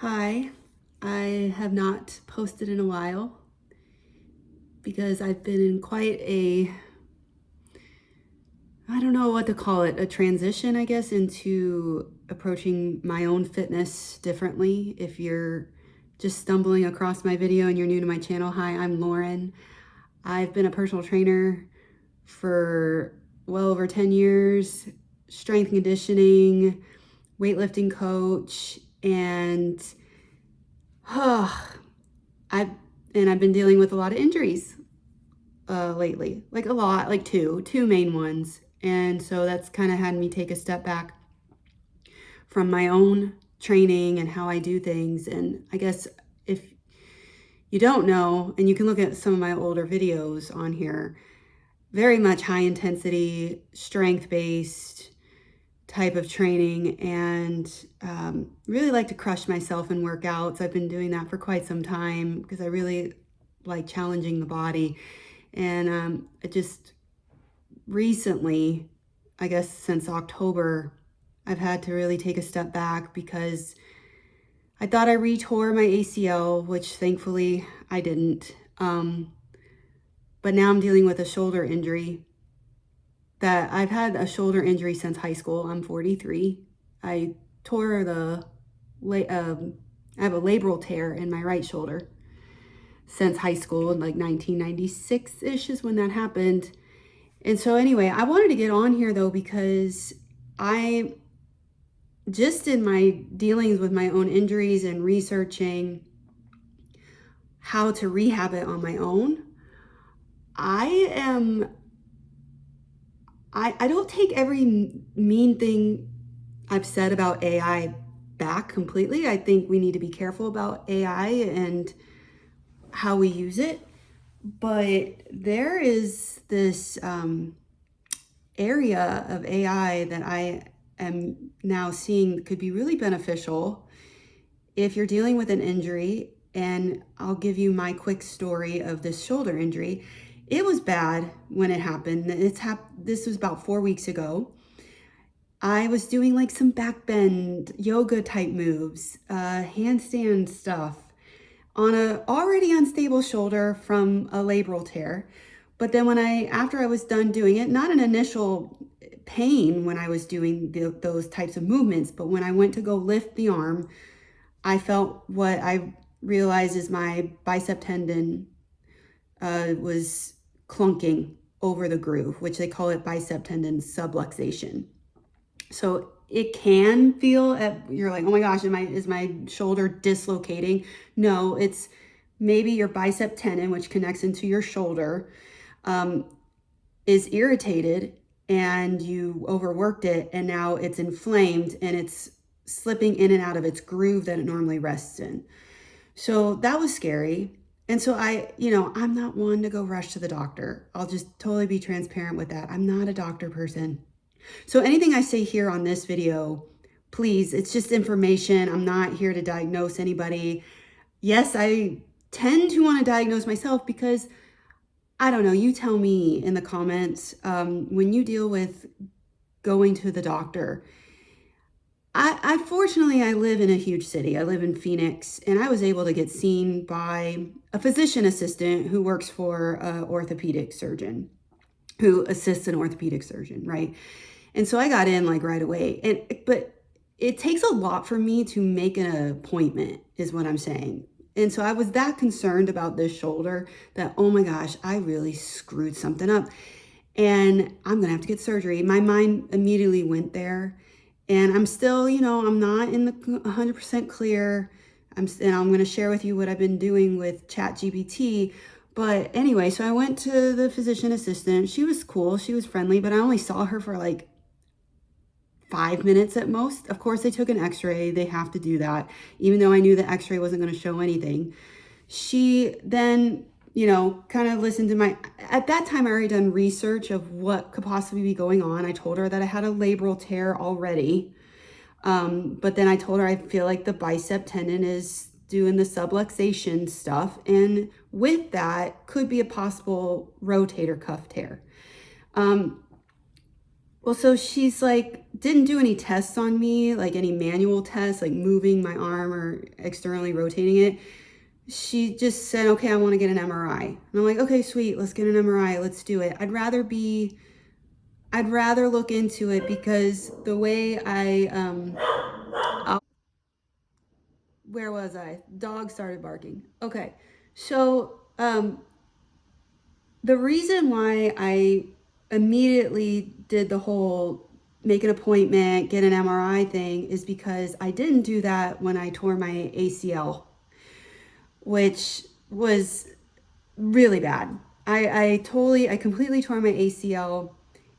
Hi, I have not posted in a while because I've been in quite I don't know what to call it, a transition, I guess, into approaching my own fitness differently. If you're just stumbling across my video and you're new to my channel, hi, I'm Lauren. I've been a personal trainer for well over 10 years, strength and conditioning, weightlifting coach, and I've I've been dealing with a lot of injuries lately, like a lot, like two main ones. And so that's kind of had me take a step back from my own training and how I do things. And I guess if you don't know, and you can look at some of my older videos on here, very much high intensity, strength based type of training, and really like to crush myself in workouts. I've been doing that for quite some time because I really like challenging the body. And I just recently, I guess since October, I've had to really take a step back because I thought I retore my ACL, which thankfully I didn't. But now I'm dealing with a shoulder injury that I've had a shoulder injury since high school. I'm 43. I tore I have a labral tear in my right shoulder since high school, in like 1996-ish is when that happened. And so anyway, I wanted to get on here though because I just in my dealings with my own injuries and researching how to rehab it on my own, I don't take every mean thing I've said about AI back completely. I think we need to be careful about AI and how we use it. But there is this area of AI that I am now seeing could be really beneficial if you're dealing with an injury. And I'll give you my quick story of this shoulder injury. It was bad when it happened. This was about 4 weeks ago. I was doing like some back bend yoga type moves, handstand stuff on a already unstable shoulder from a labral tear. But then after I was done doing it, not an initial pain when I was doing those types of movements, but when I went to go lift the arm, I felt what I realized is my bicep tendon was clunking over the groove, which they call it bicep tendon subluxation. So it can feel you're like, oh my gosh, is my shoulder dislocating? No, it's maybe your bicep tendon, which connects into your shoulder, is irritated and you overworked it and now it's inflamed and it's slipping in and out of its groove that it normally rests in. So that was scary. And so I'm not one to go rush to the doctor. I'll just totally be transparent with that. I'm not a doctor person. So anything I say here on this video, please, it's just information. I'm not here to diagnose anybody. Yes, I tend to want to diagnose myself because, I don't know, you tell me in the comments, when you deal with going to the doctor. Fortunately, I live in a huge city. I live in Phoenix, and I was able to get seen by a physician assistant who works for an orthopedic surgeon, who assists an orthopedic surgeon, right? And so I got in like right away. But it takes a lot for me to make an appointment, is what I'm saying. And so I was that concerned about this shoulder that, oh my gosh, I really screwed something up and I'm gonna have to get surgery. My mind immediately went there. And I'm still, I'm not in the 100% clear. And I'm going to share with you what I've been doing with ChatGPT. But anyway, so I went to the physician assistant. She was cool. She was friendly, but I only saw her for like 5 minutes at most. Of course, they took an x-ray. They have to do that, even though I knew the x-ray wasn't going to show anything. She then, kind of listened to at that time I already done research of what could possibly be going on. I told her that I had a labral tear already. But then I told her I feel like the bicep tendon is doing the subluxation stuff. And with that could be a possible rotator cuff tear. Well, so she's like, didn't do any tests on me, like any manual tests, like moving my arm or externally rotating it. She just said, okay, I want to get an MRI. And I'm like, okay, sweet, let's get an MRI, let's do it. I'd rather look into it because the way where was I? Dog started barking. Okay. So, the reason why I immediately did the whole make an appointment, get an MRI thing is because I didn't do that when I tore my ACL, which was really bad. I completely tore my ACL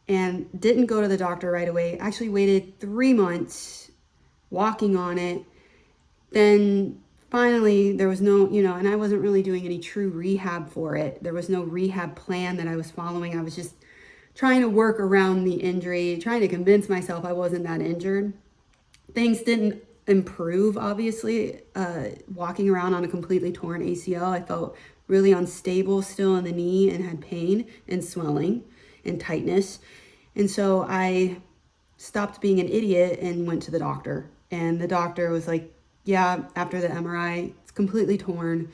and didn't go to the doctor right away. Actually waited 3 months walking on it. Then finally there was no, and I wasn't really doing any true rehab for it. There was no rehab plan that I was following. I was just trying to work around the injury, trying to convince myself I wasn't that injured. Things didn't improve, obviously. Walking around on a completely torn ACL, I felt really unstable still in the knee and had pain and swelling and tightness. And so I stopped being an idiot and went to the doctor. And the doctor was like, yeah, after the MRI, it's completely torn.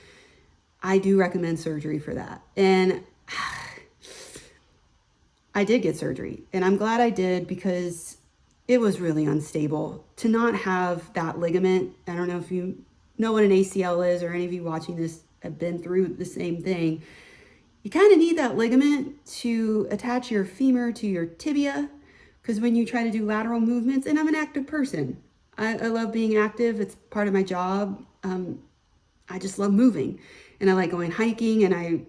I do recommend surgery for that. And I did get surgery. And I'm glad I did because it was really unstable. To not have that ligament, I don't know if you know what an ACL is or any of you watching this have been through the same thing. You kind of need that ligament to attach your femur to your tibia because when you try to do lateral movements, and I'm an active person, I love being active. It's part of my job. I just love moving and I like going hiking. And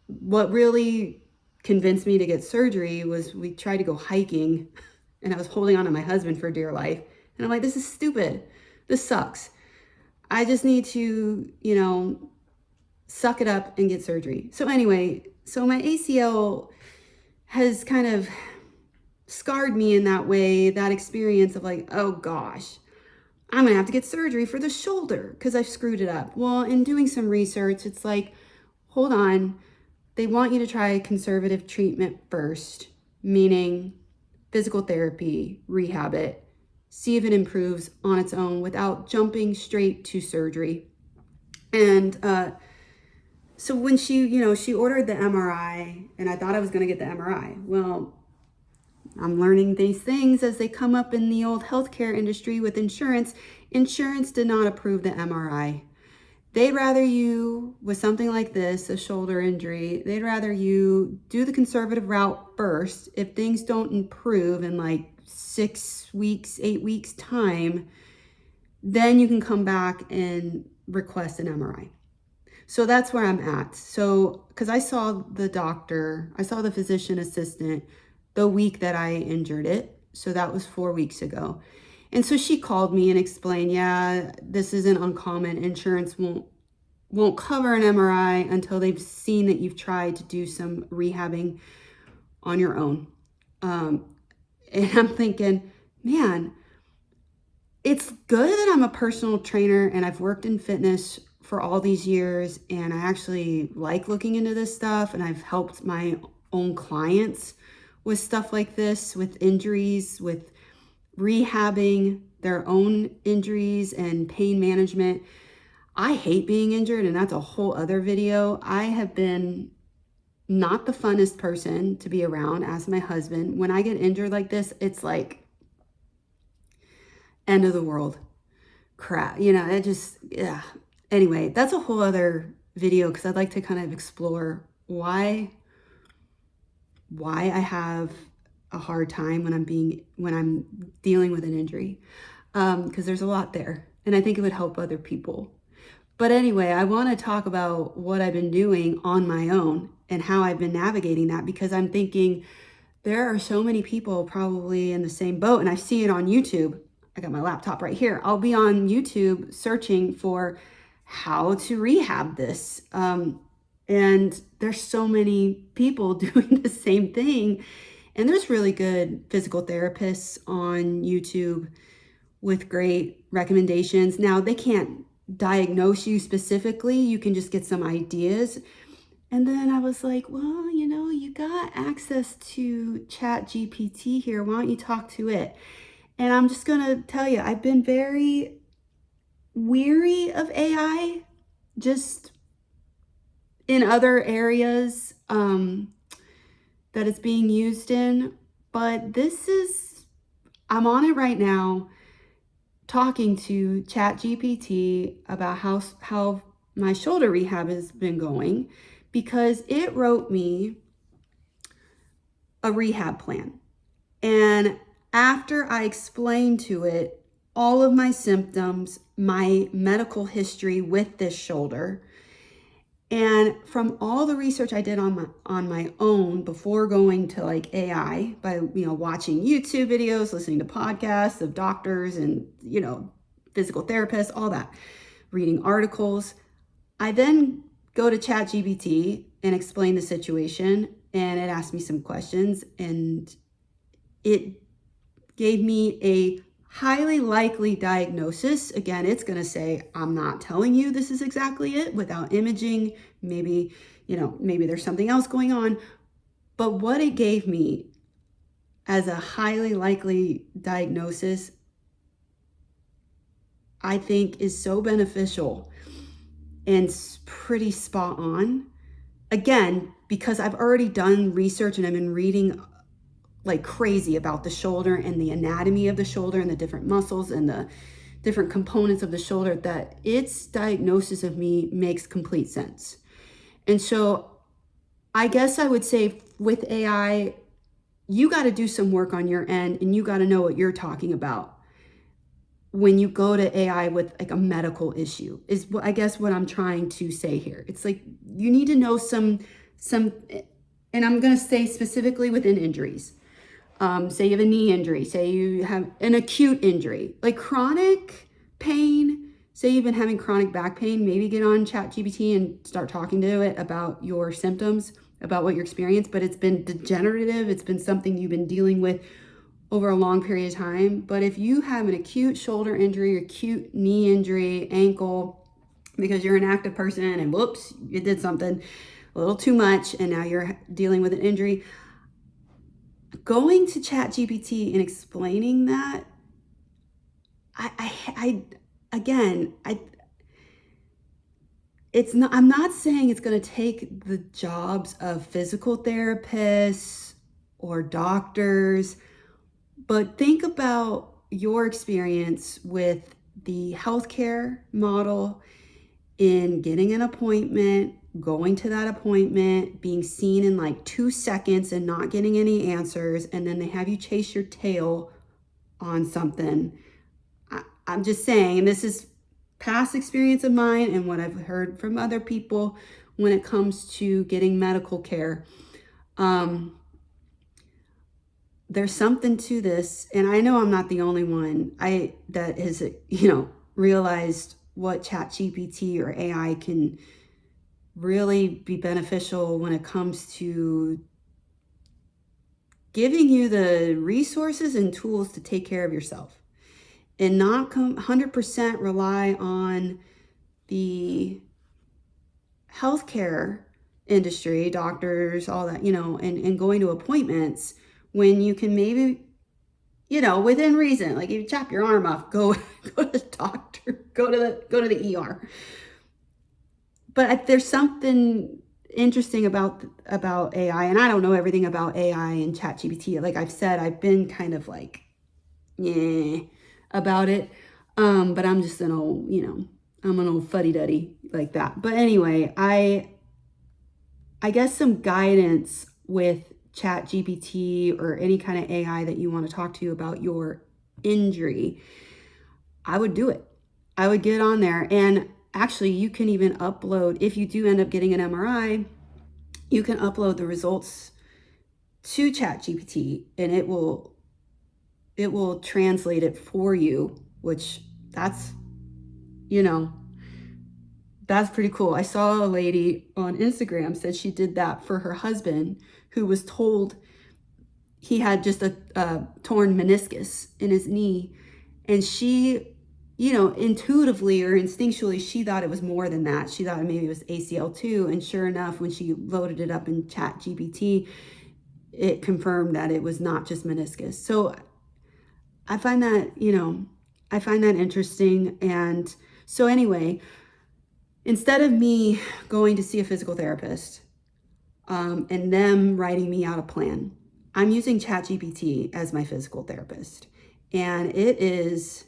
what really convinced me to get surgery was we tried to go hiking and I was holding on to my husband for dear life. And I'm like, this is stupid. This sucks. I just need to, suck it up and get surgery. So anyway, so my ACL has kind of scarred me in that way, that experience of like, oh gosh, I'm gonna have to get surgery for the shoulder because I've screwed it up. Well, in doing some research, it's like, hold on, they want you to try conservative treatment first, meaning physical therapy, rehab it, see if it improves on its own without jumping straight to surgery. And so when she ordered the MRI and I thought I was gonna get the MRI. Well, I'm learning these things as they come up in the old healthcare industry with insurance. Insurance did not approve the MRI. They'd rather you, with something like this, a shoulder injury, they'd rather you do the conservative route first. If things don't improve in like 6 weeks, 8 weeks time, then you can come back and request an MRI. So that's where I'm at. So, because I saw the physician assistant the week that I injured it. So that was 4 weeks ago. And so she called me and explained, yeah, this isn't uncommon. Insurance won't cover an MRI until they've seen that you've tried to do some rehabbing on your own. And I'm thinking, man, it's good that I'm a personal trainer and I've worked in fitness for all these years and I actually like looking into this stuff and I've helped my own clients with stuff like this, with injuries, with rehabbing their own injuries and pain management. I hate being injured, and that's a whole other video. I have been not the funnest person to be around as my husband. When I get injured like this, it's like end of the world crap. It just, yeah. Anyway, that's a whole other video because I'd like to kind of explore why I have a hard time when I'm dealing with an injury, because there's a lot there and I think it would help other people. But anyway, I want to talk about what I've been doing on my own and how I've been navigating that, because I'm thinking there are so many people probably in the same boat, and I see it on YouTube. I got my laptop right here. I'll be on YouTube searching for how to rehab this. And there's so many people doing the same thing. And there's really good physical therapists on YouTube with great recommendations. Now, they can't diagnose you specifically. You can just get some ideas. And then I was like, well, you got access to Chat GPT here. Why don't you talk to it? And I'm just going to tell you, I've been very weary of AI, just in other areas that it's being used in. But I'm on it right now, talking to Chat GPT about how my shoulder rehab has been going, because it wrote me a rehab plan. And after I explained to it all of my symptoms, my medical history with this shoulder, and from all the research I did on my own before going to like AI, by watching YouTube videos, listening to podcasts of doctors and physical therapists, all that, reading articles, I then go to ChatGPT and explain the situation, and it asked me some questions, and it gave me a highly likely diagnosis. Again, it's going to say, I'm not telling you this is exactly it, without imaging. Maybe there's something else going on. But what it gave me as a highly likely diagnosis, I think is so beneficial and pretty spot on. Again, because I've already done research and I've been reading like crazy about the shoulder and the anatomy of the shoulder and the different muscles and the different components of the shoulder, that its diagnosis of me makes complete sense. And so I guess I would say with AI, you got to do some work on your end, and you got to know what you're talking about when you go to AI with like a medical issue, is what I guess what I'm trying to say here. It's like you need to know some, and I'm going to say specifically within injuries. Say you have a knee injury, say you have an acute injury, like chronic pain. Say you've been having chronic back pain, maybe get on ChatGPT and start talking to it about your symptoms, about what your experience, but it's been degenerative. It's been something you've been dealing with over a long period of time. But if you have an acute shoulder injury, acute knee injury, ankle, because you're an active person and whoops, you did something a little too much and now you're dealing with an injury, going to ChatGPT and explaining that, I'm not saying it's going to take the jobs of physical therapists or doctors, but think about your experience with the healthcare model in getting an appointment, going to that appointment, being seen in like 2 seconds and not getting any answers, and then they have you chase your tail on something. I'm just saying, and this is past experience of mine and what I've heard from other people when it comes to getting medical care. There's something to this, and I know I'm not the only one that has realized what ChatGPT or AI can really be beneficial when it comes to giving you the resources and tools to take care of yourself and not 100% rely on the healthcare industry, doctors, all that, and going to appointments when you can maybe, within reason, like if you chop your arm off, go to the doctor, go to the ER. But there's something interesting about AI, and I don't know everything about AI and ChatGPT. Like I've said, I've been kind of like, about it. But I'm just I'm an old fuddy-duddy like that. But anyway, I guess some guidance with ChatGPT or any kind of AI that you want to talk to about your injury, I would do it. I would get on there, and actually you can even upload, if you do end up getting an MRI, you can upload the results to ChatGPT and it will translate it for you, which that's pretty cool. I saw a lady on Instagram said she did that for her husband, who was told he had just a torn meniscus in his knee, and she intuitively or instinctually, she thought it was more than that. She thought maybe it was ACL2. And sure enough, when she loaded it up in Chat GPT, it confirmed that it was not just meniscus. So I find that interesting. And so anyway, instead of me going to see a physical therapist, and them writing me out a plan, I'm using ChatGPT as my physical therapist. And it is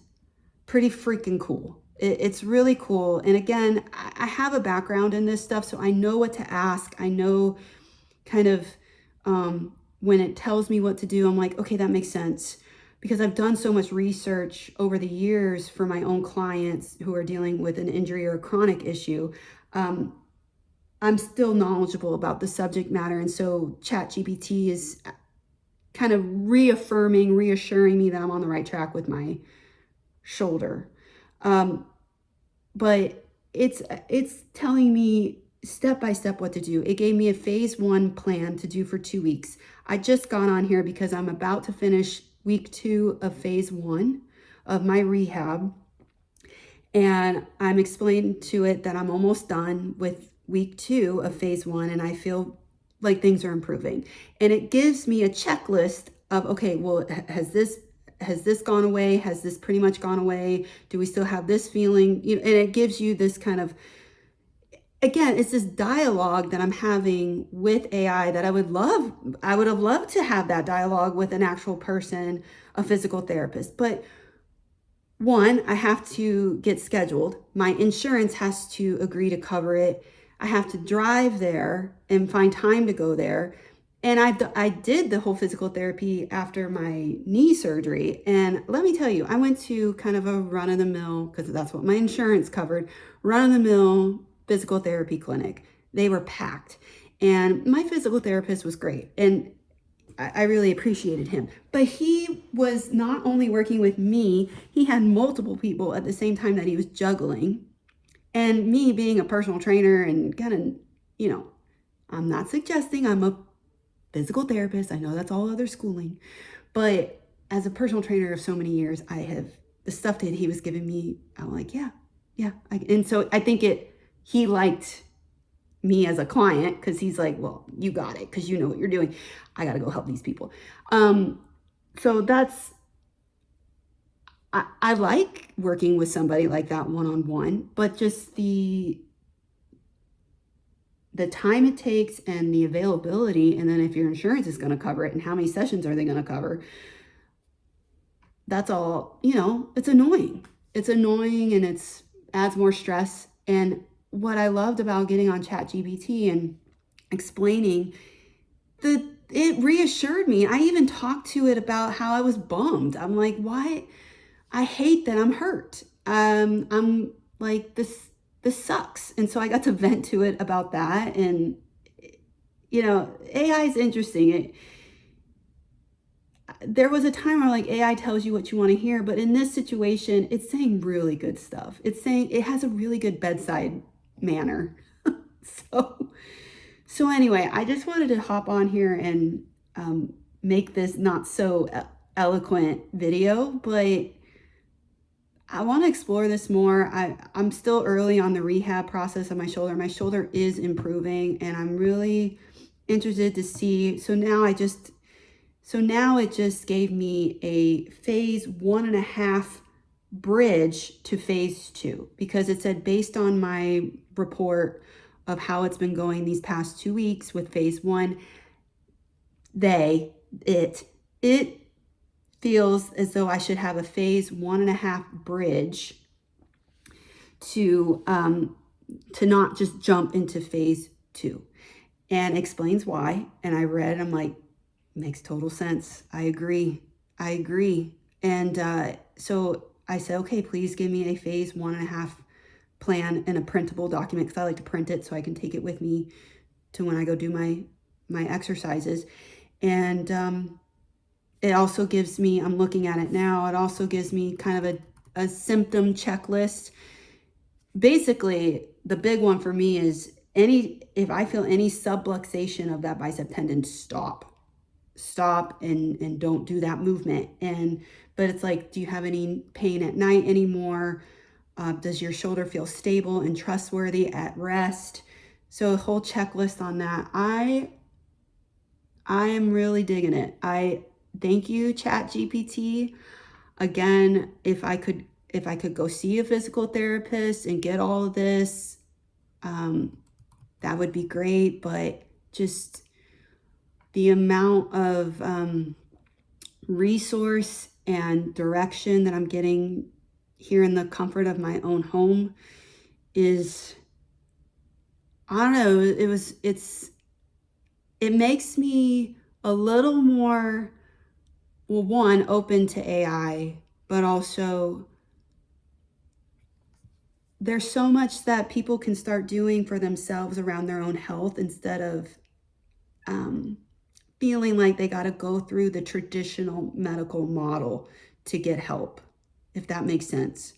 pretty freaking cool. It's really cool. And again, I have a background in this stuff, so I know what to ask. I know kind of when it tells me what to do, I'm like, okay, that makes sense. Because I've done so much research over the years for my own clients who are dealing with an injury or a chronic issue. I'm still knowledgeable about the subject matter. And so ChatGPT is kind of reassuring me that I'm on the right track with my shoulder. But it's telling me step by step what to do. It gave me a phase 1 plan to do for 2 weeks. I just got on here because I'm about to finish week 2 of phase 1 of my rehab. And I'm explaining to it that I'm almost done with week 2 of phase 1, and I feel like things are improving. And it gives me a checklist of, okay, well, has this gone away? Has this pretty much gone away? Do we still have this feeling? And it gives you this kind of, again, it's this dialogue that I'm having with AI that I would have loved to have that dialogue with an actual person, a physical therapist. But one, I have to get scheduled. My insurance has to agree to cover it. I have to drive there and find time to go there. And I did the whole physical therapy after my knee surgery. And let me tell you, I went to kind of a run-of-the-mill, because that's what my insurance covered, run-of-the-mill physical therapy clinic. They were packed. And my physical therapist was great. And I really appreciated him. But he was not only working with me, he had multiple people at the same time that he was juggling. And me being a personal trainer and kind of, I'm not suggesting I'm a physical therapist. I know that's all other schooling. But as a personal trainer of so many years, the stuff that he was giving me, I'm like, yeah. And so I think he liked me as a client, because he's like, well, you got it, because you know what you're doing. I got to go help these people. So I like working with somebody like that one-on-one, but just the time it takes and the availability, and then if your insurance is going to cover it and how many sessions are they going to cover, that's all, it's annoying. It's annoying, and it adds more stress. And what I loved about getting on ChatGPT and explaining, it reassured me. I even talked to it about how I was bummed. I'm like, why? I hate that I'm hurt. I'm like, this sucks. And so I got to vent to it about that. And, AI is interesting. There was a time where like AI tells you what you want to hear, but in this situation, it's saying really good stuff. It's saying it has a really good bedside manner. So anyway, I just wanted to hop on here and make this not so eloquent video, but I want to explore this more. I'm still early on the rehab process of my shoulder. My shoulder is improving, and I'm really interested to see. So now it just gave me a phase 1.5 bridge to phase 2, because it said, based on my report of how it's been going these past 2 weeks with phase 1, it feels as though I should have a phase 1.5 bridge to not just jump into phase 2, and explains why. And I read, I'm like, makes total sense. I agree. And so I said, okay, please give me a phase 1.5 plan in a printable document, because I like to print it so I can take it with me to when I go do my exercises. And it also gives me, I'm looking at it now, it also gives me kind of a symptom checklist. Basically, the big one for me is if I feel any subluxation of that bicep tendon, stop. stop and don't do that movement. But it's like, do you have any pain at night anymore? Does your shoulder feel stable and trustworthy at rest? So a whole checklist on that. I am really digging it. I thank you, ChatGPT. Again, if I could go see a physical therapist and get all of this, that would be great. But just the amount of resource and direction that I'm getting here in the comfort of my own home is, I don't know, it makes me a little more, well, one, open to AI, but also there's so much that people can start doing for themselves around their own health instead of feeling like they got to go through the traditional medical model to get help, if that makes sense.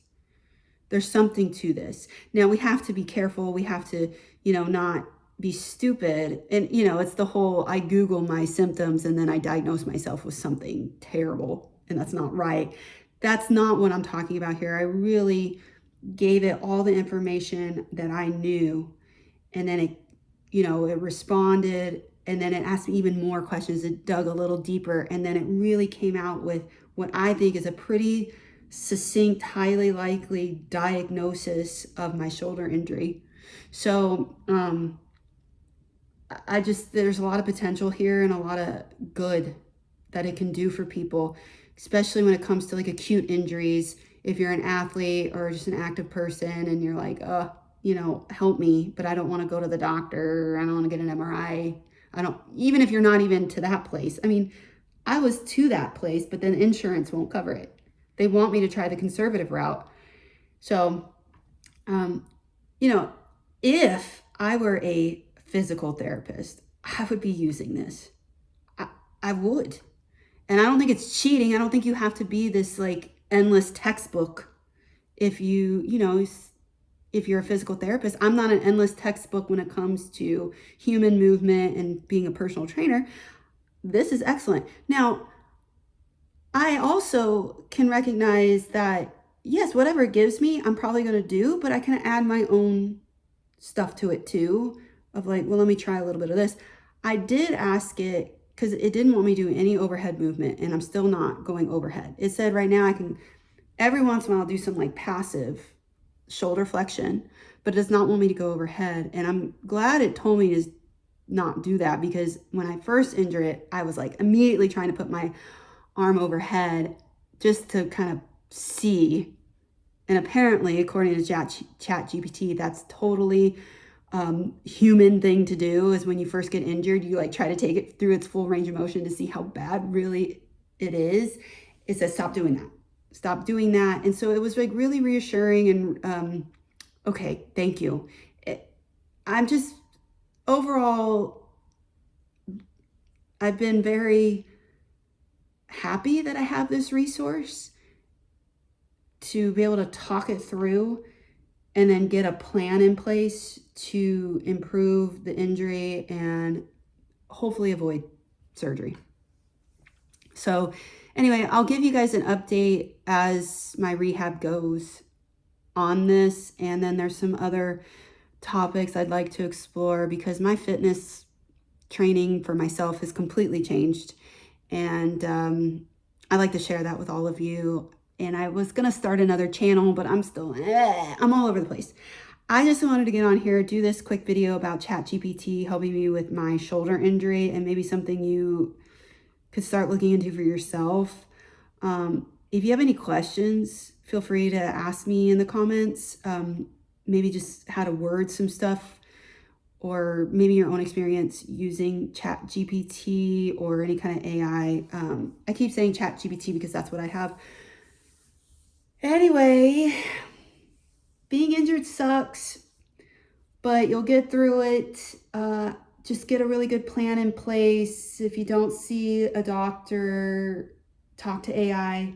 There's something to this. Now, we have to be careful. We have to, not be stupid. And, it's the whole, I Google my symptoms and then I diagnose myself with something terrible. And that's not right. That's not what I'm talking about here. I really gave it all the information that I knew. And then it responded. And then it asked me even more questions. It dug a little deeper. And then it really came out with what I think is a pretty succinct, highly likely diagnosis of my shoulder injury. So there's a lot of potential here and a lot of good that it can do for people, especially when it comes to like acute injuries. If you're an athlete or just an active person and you're like, help me, but I don't want to go to the doctor. I don't want to get an MRI. Even if you're not even to that place. I mean, I was to that place, but then insurance won't cover it. They want me to try the conservative route. So, if I were a physical therapist, I would be using this. I would. And I don't think it's cheating. I don't think you have to be this like endless textbook if if you're a physical therapist. I'm not an endless textbook when it comes to human movement and being a personal trainer. This is excellent. Now, I also can recognize that, yes, whatever it gives me, I'm probably going to do, but I can add my own stuff to it too, of like, well, let me try a little bit of this. I did ask it because it didn't want me doing any overhead movement, and I'm still not going overhead. It said right now I can, every once in a while, do some like passive shoulder flexion, but it does not want me to go overhead. And I'm glad it told me to not do that, because when I first injured it, I was like immediately trying to put my arm overhead just to kind of see. And apparently, according to ChatGPT, that's totally human thing to do. Is when you first get injured, you like try to take it through its full range of motion to see how bad really it is. It says stop doing that. Stop doing that. And so it was like really reassuring and okay, thank you. I'm just overall, I've been very happy that I have this resource to be able to talk it through and then get a plan in place to improve the injury and hopefully avoid surgery. So anyway, I'll give you guys an update as my rehab goes on this. And then there's some other topics I'd like to explore because my fitness training for myself has completely changed. And I like to share that with all of you. And I was going to start another channel, but I'm still, I'm all over the place. I just wanted to get on here, do this quick video about ChatGPT helping me with my shoulder injury and maybe something you could start looking into for yourself. If you have any questions, feel free to ask me in the comments. Maybe just how to word some stuff, or maybe your own experience using ChatGPT or any kind of AI. I keep saying ChatGPT because that's what I have. Anyway, being injured sucks, but you'll get through it. Just get a really good plan in place. If you don't see a doctor, talk to AI.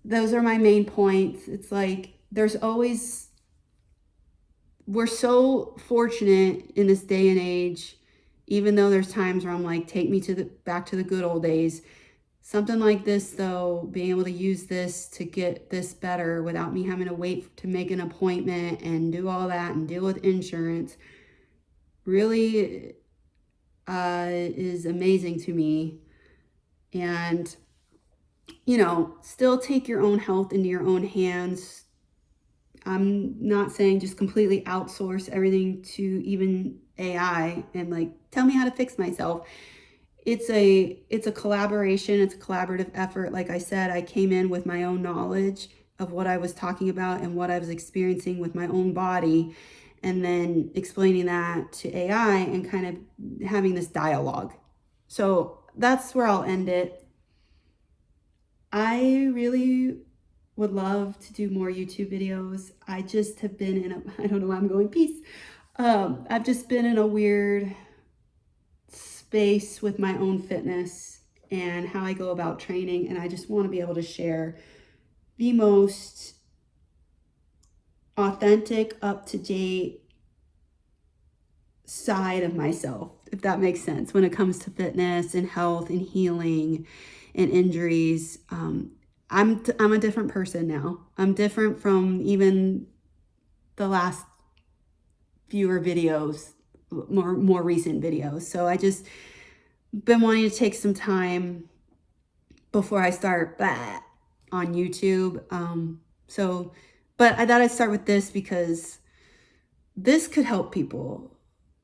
Those are my main points. It's like we're so fortunate in this day and age even though there's times where I'm like, take me to the back to the good old days. Something like this, though, being able to use this to get this better without me having to wait to make an appointment and do all that and deal with insurance, really is amazing to me. And, you know, still take your own health into your own hands. I'm not saying just completely outsource everything to even AI and like, tell me how to fix myself. It's a collaboration. It's a collaborative effort. Like I said, I came in with my own knowledge of what I was talking about and what I was experiencing with my own body, and then explaining that to AI and kind of having this dialogue. So that's where I'll end it. I really would love to do more YouTube videos. I just have been in a, I don't know why I'm going, peace. I've just been in a weird space with my own fitness and how I go about training. And I just want to be able to share the most authentic, up-to-date side of myself, if that makes sense, when it comes to fitness and health and healing and injuries. I'm a different person now. I'm different from even the last fewer videos, more recent videos. So I just been wanting to take some time before I start on YouTube. But I thought I'd start with this because this could help people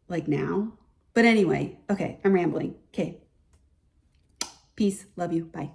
like now. But anyway, okay, I'm rambling. Okay. Peace. Love you. Bye.